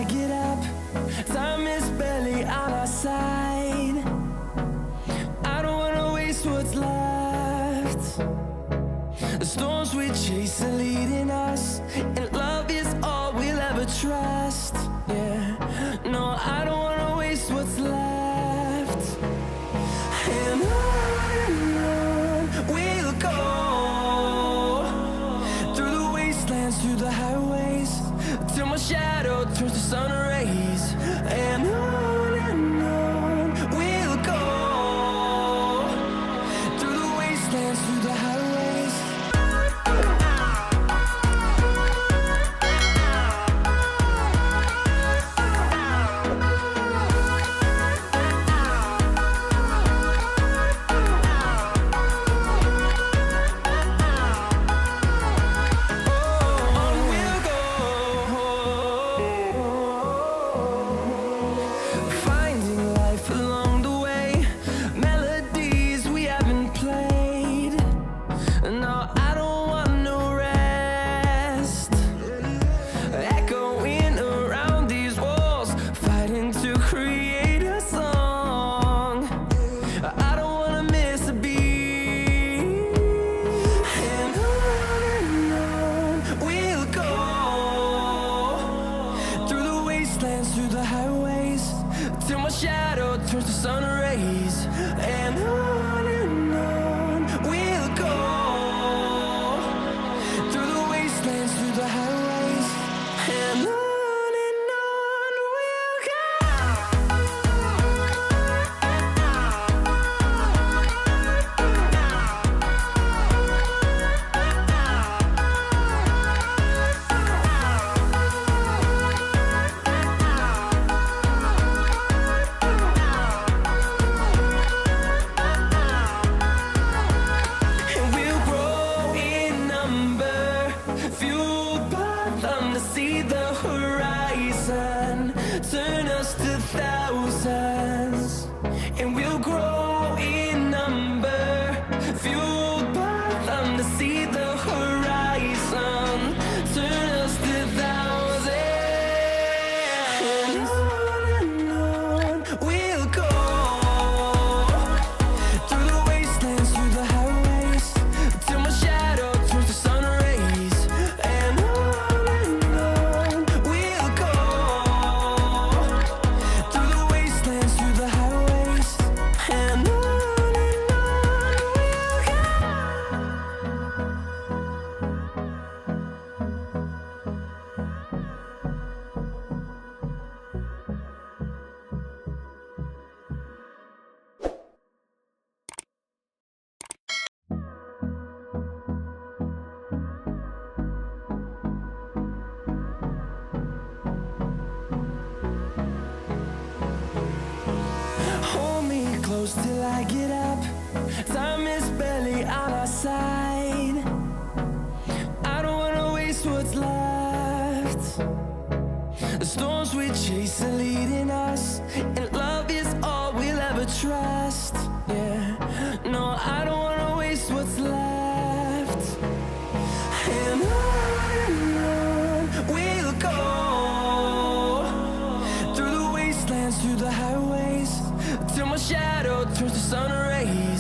get up. Time is barely on our side. I don't wanna waste what's left. The storms we chase are leading us, and love is all we'll ever trust. Yeah, no, I don't wanna waste what's left. And on we'll go, through the wastelands, through the highways, till my shadow turns to sun rays. And on we'll go, through the wastelands, through the highways. Through the highways, till my shadow turns to sun rays. And on we'll go, through the wastelands, through the highways. And on we'll go. See the horizon, turn us to thousands, and we'll grow in number, fueled by them to see the horizon, turn us to thousands. And on we'll go, through the wastelands, through the highways, till my shadow turns to sun rays. And close till I get up. Time is barely on our side. I don't wanna waste what's left. The storms we chase are leading us, and love is all we'll ever trust. Yeah, no, I don't wanna waste what's left. And on we'll go, through the wastelands, through the highways, till my shadow turns to sun rays.